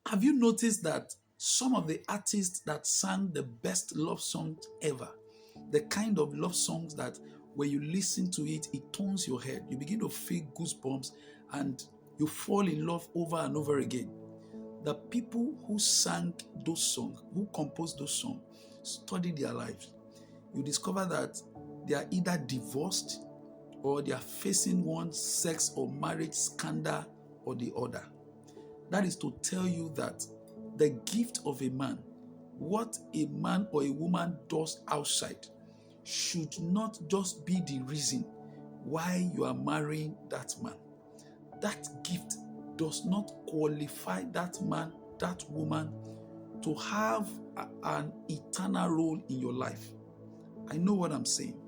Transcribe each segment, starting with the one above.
Have you noticed that some of the artists that sang the best love songs ever, the kind of love songs that when you listen to it, it turns your head, you begin to feel goosebumps, and you fall in love over and over again? The people who sang those songs, who composed those songs, study their lives. You discover that they are either divorced or they are facing one sex or marriage scandal or the other. That is to tell you that the gift of a man, what a man or a woman does outside, should not just be the reason why you are marrying that man. That gift does not qualify that man, that woman to have an eternal role in your life. I know what I'm saying.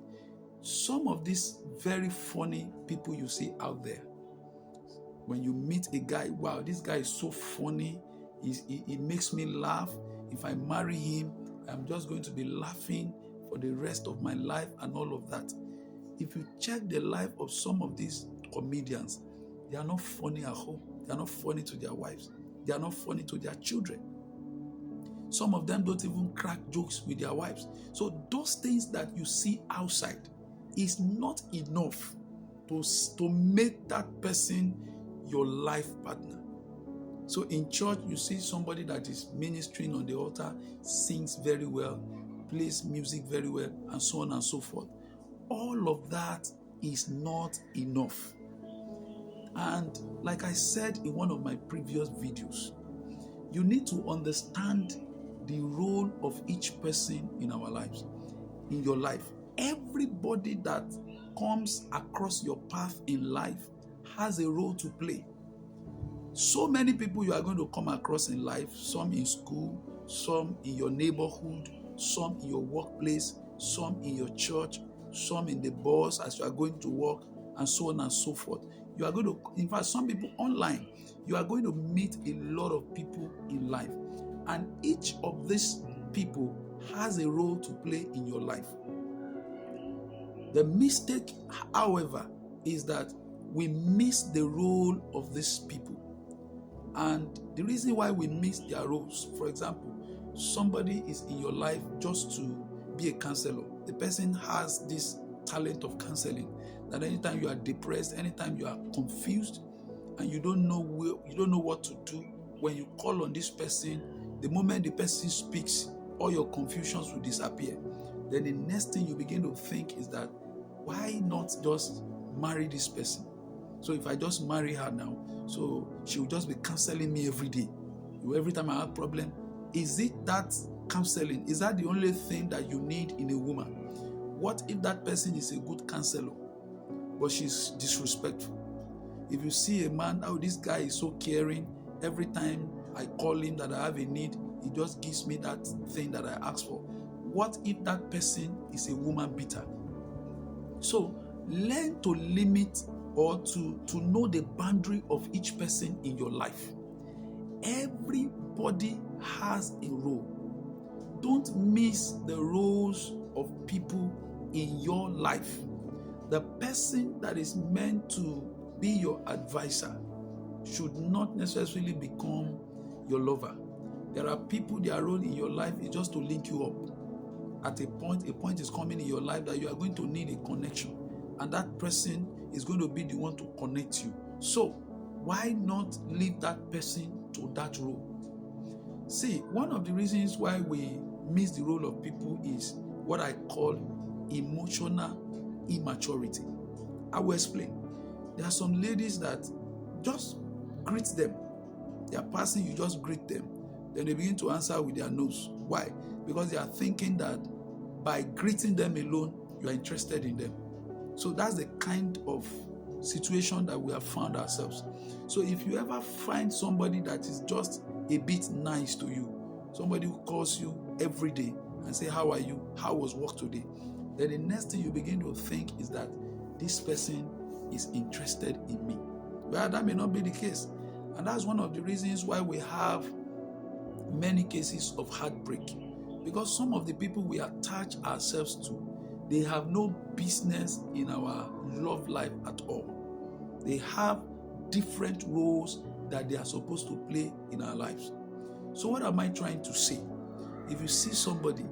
Some of these very funny people you see out there, when you meet a guy, wow, this guy is so funny, he makes me laugh. If I marry him, I'm just going to be laughing for the rest of my life and all of that. If you check the life of some of these comedians, they are not funny at home. They are not funny to their wives. They are not funny to their children. Some of them don't even crack jokes with their wives. So those things that you see outside is not enough to make that person your life partner. So in church, you see somebody that is ministering on the altar, sings very well, plays music very well, and so on and so forth. All of that is not enough. And like I said in one of my previous videos, you need to understand the role of each person in our lives, in your life. Everybody that comes across your path in life has a role to play. So many people you are going to come across in life, some in school, some in your neighborhood, some in your workplace, some in your church, some in the bus as you are going to work, and so on and so forth. You are going to, in fact, some people online, you are going to meet a lot of people in life. And each of these people has a role to play in your life. The mistake, however, is that we miss the role of these people. And the reason why we miss their roles, for example, somebody is in your life just to be a counselor. The person has this talent of counseling, that anytime you are depressed, anytime you are confused, and you don't know what to do, when you call on this person, the moment the person speaks, all your confusions will disappear. Then the next thing you begin to think is that, why not just marry this person? So if I just marry her now, so she will just be counseling me every day. Every time I have a problem, is it that counseling? Is that the only thing that you need in a woman? What if that person is a good counselor, but she's disrespectful? If you see a man, oh, this guy is so caring, every time I call him that I have a need, he just gives me that thing that I asked for. What if that person is a woman beater? So learn to limit or to know the boundary of each person in your life. Everybody has a role. Don't miss the roles of people in your life. The person that is meant to be your advisor should not necessarily become your lover. There are people, their role in your life is just to link you up. At a point is coming in your life that you are going to need a connection, and that person is going to be the one to connect you. So why not leave that person to that role? See, one of the reasons why we miss the role of people is what I call emotional immaturity. I will explain. There are some ladies that just greet them. They are passing, you just greet them. Then they begin to answer with their nose. Why? Because they are thinking that by greeting them alone, you are interested in them. So that's the kind of situation that we have found ourselves. So if you ever find somebody that is just a bit nice to you, somebody who calls you every day and say, how are you? How was work today? Then the next thing you begin to think is that this person is interested in me. Well, that may not be the case. And that's one of the reasons why we have many cases of heartbreak. Because some of the people we attach ourselves to, they have no business in our love life at all. They have different roles that they are supposed to play in our lives. So what am I trying to say? If you see somebody,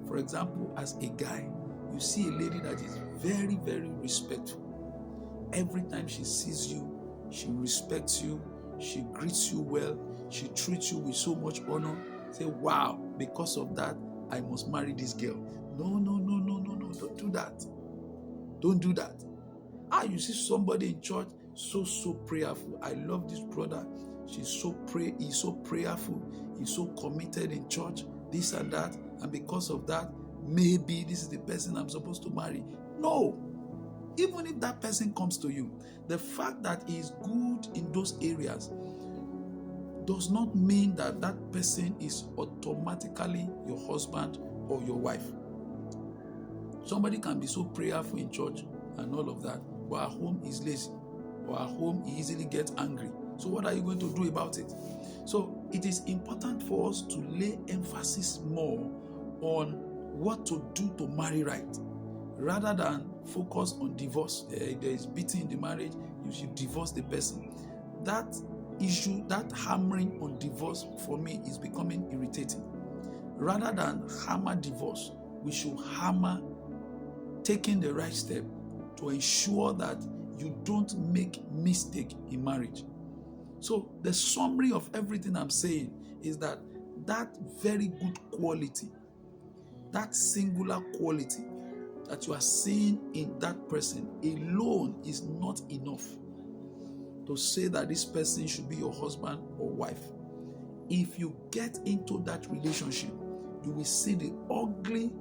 for example, as a guy, you see a lady that is very, very respectful. Every time she sees you, she respects you, she greets you well, she treats you with so much honor. Say, wow, because of that, I must marry this girl. No, no, no, no, no, no, don't do that. Don't do that. You see somebody in church, so prayerful. I love this brother. He's so prayerful. He's so committed in church, this and that. And because of that, maybe this is the person I'm supposed to marry. No. Even if that person comes to you, the fact that he is good in those areas does not mean that that person is automatically your husband or your wife. Somebody can be so prayerful in church and all of that, but at home is lazy, or at home he easily gets angry. So what are you going to do about it? So it is important for us to lay emphasis more on what to do to marry right, rather than focus on divorce. If there is beating in the marriage, you should divorce the person. That issue, that hammering on divorce, for me is becoming irritating. Rather than hammer divorce, we should hammer taking the right step to ensure that you don't make mistake in marriage. So the summary of everything I'm saying is that very good quality, that singular quality that you are seeing in that person alone is not enough to say that this person should be your husband or wife. If you get into that relationship, you will see the ugly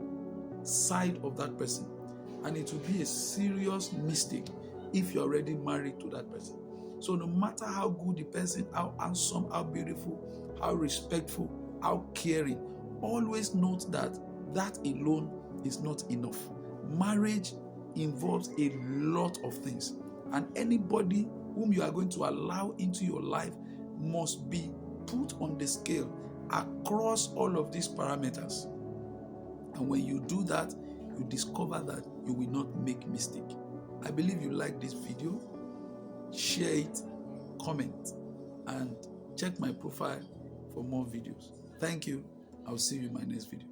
side of that person, and it will be a serious mistake if you're already married to that person. So no matter how good the person, how handsome, how beautiful, how respectful, how caring, always note that that alone is not enough. Marriage involves a lot of things, and anybody whom you are going to allow into your life must be put on the scale across all of these parameters. And when you do that, you discover that you will not make mistake. I believe you like this video. Share it, comment, and check my profile for more videos. Thank you. I'll see you in my next video.